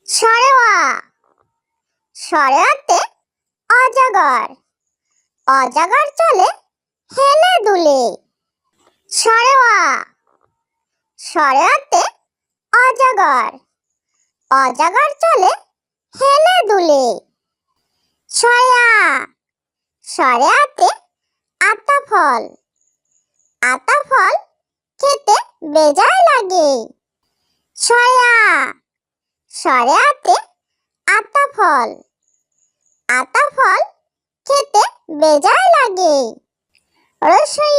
সরেওয়া সরেওয়াতে অজগর অজগর চলে হেলে দুলে। সরেওয়া সরেওয়াতে অজগর অজগর চলে হেলে দুলে। সরেয়া সরেয়াতে আতা ফল আতা ফল খেতে বেজায় লাগে। সরেয়া সরেয়াতে আতা ফল খেতে বেজায় লাগে। রসই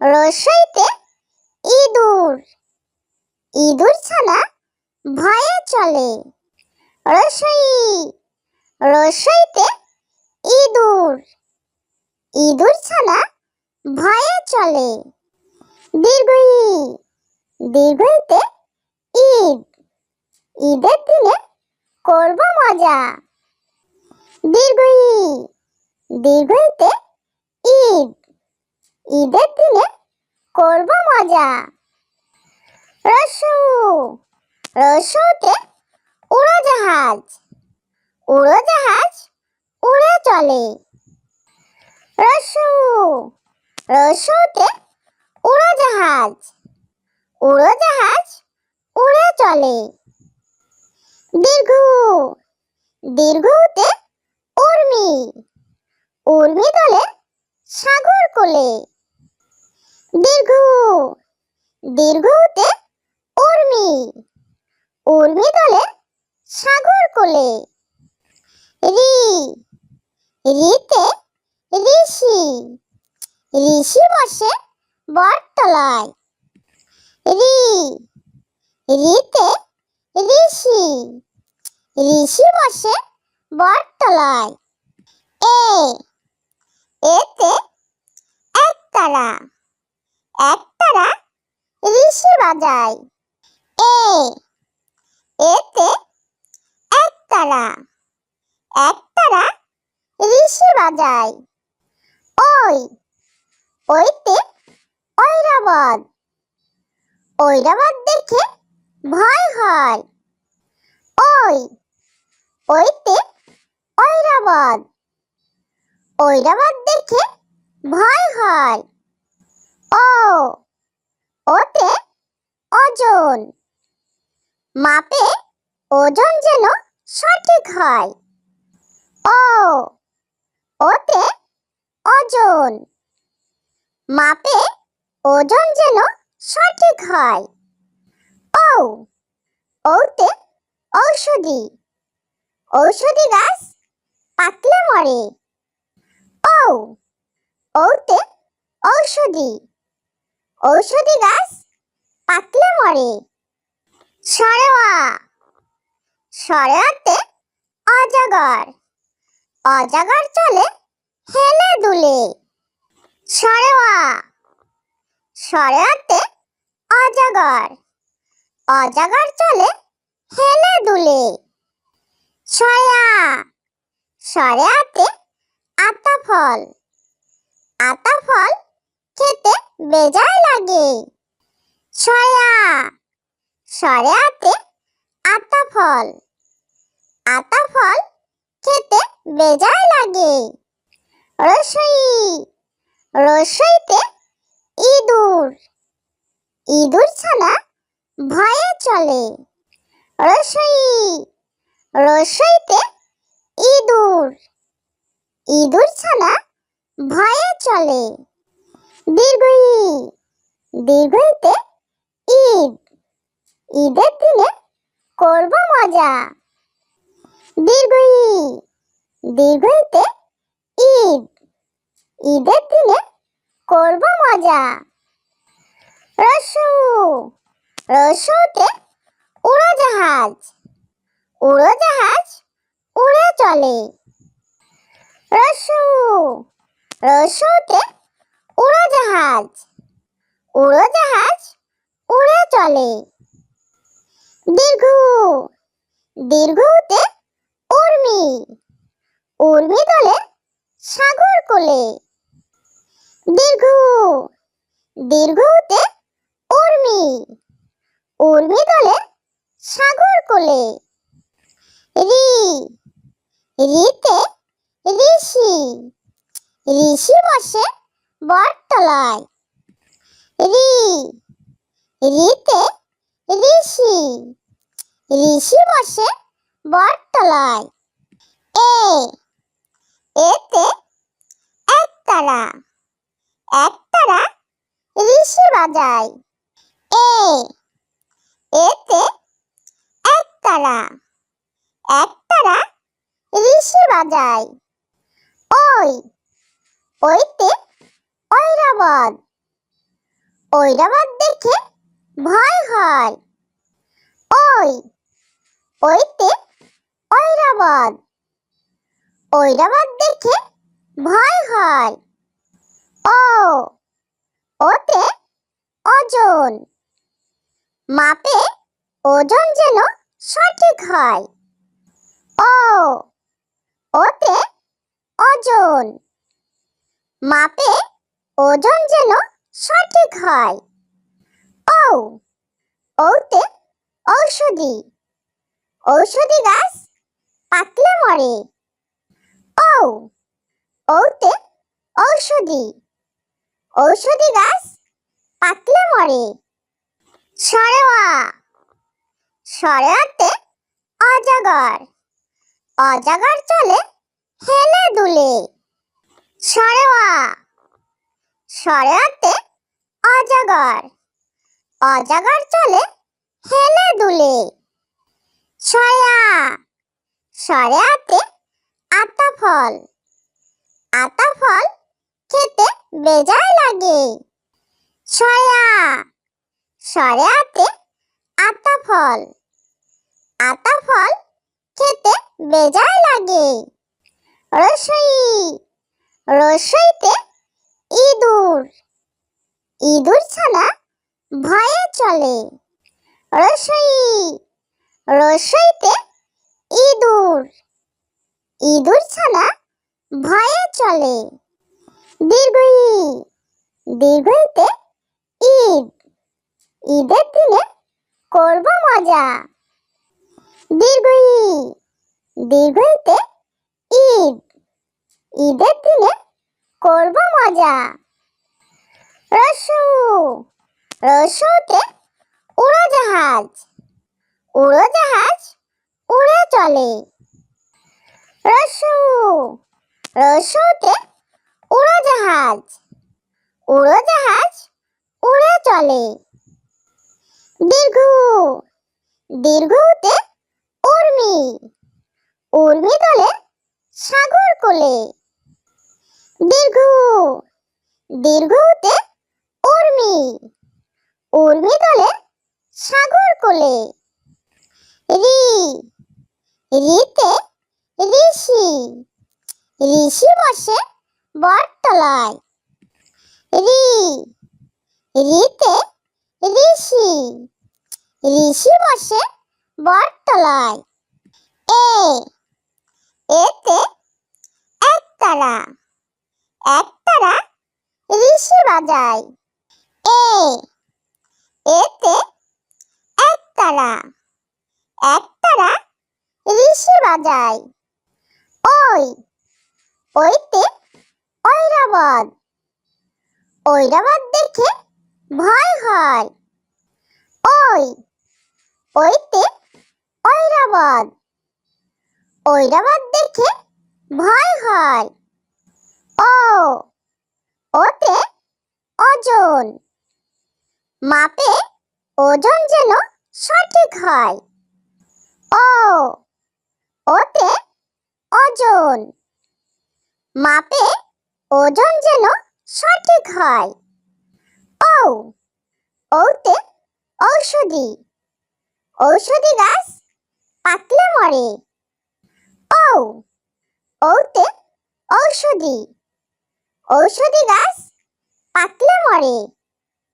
রসইতে ইঁদুর ইঁদুর ছানা ভয়ে চলে। রসই রসইতে ইঁদুর ইঁদুর ছানা ভয়ে চলে। দীর্ঘই দীর্ঘইতে ঈদ ঈদের দিনে করব মজা। দীর্ঘই দীর্ঘইতে ঈদ ঈদের দিনে করব মজা। রসু রসুতে উড়োজাহাজ উড়োজাহাজ উড়ে চলে। রসু রসুতে উড়োজাহাজ উড়োজাহাজ উড়ে চলে। দীর্ঘ দীর্ঘতে উর্মি উর্মি দলে সাগর কোলে। দীর্ঘ দীর্ঘতে উর্মি উর্মি দলে সাগর কোলে। রি রিতে ঋষি ঋষি বসে বটতলায়। রি রিতে ঋষি ঋষি বসে বটতলায়। এতে একতারা একতারা ঋষি বাজায়। এতে একতারা একতারা ঋষি বাজায়। ওই ওইতে ঐরাবত ঐরাবত দেখে ভয় হয়। ওই ওইতে ঐরাবত ঐরাবত দেখে ভয় হয়। ও ওতে ওজন মাপে ওজন যেন সঠিক হয়। ও ওতে ওজন মাপে ওজন যেন সঠিক হয়। ও ওতে ঔষধি ঔষধি গাছ পাকলে মরে। ও ওতে ঔষধি ঔষধি গাছ পাকলে মরে। সরেওয়া সরেওয়াতে অজগর অজগর চলে হেলে দুলে। সরেওয়া সরেওয়াতে অজগর অজগর চলে হেলে দুলে। সরেয়া সরেয়াতে আতা ফল খেতে বেজায় লাগে। সরেয়া সরেয়াতে আতা ফল খেতে বেজায় লাগে। রসই রসইতে ইঁদুর ইঁদুর ছানা ভয়ে চলে। রসই রসইতে ইঁদুর ইঁদুর ছানা ভয়ে চলে। দীর্ঘই দীর্ঘইতে ঈদ ঈদের দিনে করব মজা। দীর্ঘই দীর্ঘইতে ঈদ ঈদের দিনে করব মজা। রসু রসুতে উড়োজাহাজ উড়োজাহাজ উড়ে চলে। রসু রসুতে উড়োজাহাজ উড়োজাহাজ উড়ে চলে। দীর্ঘ দীর্ঘতে উর্মি উর্মি দলে সাগর কোলে। দীর্ঘ দীর্ঘতে উর্মি উর্মি দলে সাগর কোলে। রি, রিতে ঋষি, ঋষি বসে বটতলায়। রি, রিতে ঋষি, ঋষি বসে বটতলায়। এ, এতে একতারা, একতারা ঋষি বাজায়। এ, এতে একতারা, একতারা ঋষি বাজায়। ওই, ওইতে ঐরাবত, ঐরাবত দেখে ভয় হয়। ওই, ওইতে ঐরাবত, ঐরাবত দেখে ভয় হয়। ও, ওতে ওজন, মাপে ওজন যেন সঠিক হয়। ও, ওতে ওজন, মাপে ওজন যেন সঠিক হয়। ও, ওতে ঔষধি, ঔষধি গাছ পাকলে মরে। ও, ওতে ঔষধি, ঔষধি গাছ পাকলে মরে। সরেওয়া, সরেওয়াতে অজগর, অজগর চলে হেলে দুলে। সরেওয়া, সরেওয়াতে অজগর, অজগর চলে হেলে দুলে। সরেয়া, সরেয়াতে আতা ফল, আতা ফল খেতে বেজায় লাগে। সরেয়া, সরেয়াতে আতা ফল, আতা ফল খেতে বেজায় লাগে। রসই, রসইতে ইঁদুর, ইঁদুর ছানা ভয়ে চলে। রসই, রসইতে ইঁদুর, ইঁদুর ছানা ভয়ে চলে। দীর্ঘই, দীর্ঘইতে ঈদ, ঈদের দিনে করব মজা। দীর্ঘই, দীর্ঘইতে ঈদ, ঈদের দিনে করব মজা। রসু, রসুতে উড়োজাহাজ, উড়োজাহাজ উড়ে চলে। রসু, রসুতে উড়োজাহাজ, উড়োজাহাজ উড়ে চলে। দীর্ঘ, দীর্ঘতে উর্মি, উর্মি দলে সাগর কোলে। দীর্ঘ, দীর্ঘতে উর্মি, উর্মি দলে সাগর কোলে। রি, রিতে ঋষি, ঋষি বসে বটতলায়। রি, রিতে ঋষি, ঋষি বসে বটতলায়। এ, এতে একতারা, একতারা ঋষি বাজায়। এ, এতে একতারা, একতারা ঋষি বাজায়। ওই, ওইতে ঐরাবত, ঐরাবত দেখে ভয় হয়। ওই, ওইতে ঐরাবত, ঐরাবত দেখে ভয় হয়। ও, ওতে ওজন, মাপে ওজন যেন সঠিক হয়। ও, ওতে ওজন, মাপে ওজন যেন সঠিক হয়। ও, ওতে ঔষধি, ঔষধি গাছ পাকলে মরে। ও, ওতে ঔষধি, ঔষধি গাছ পাকলে মরে।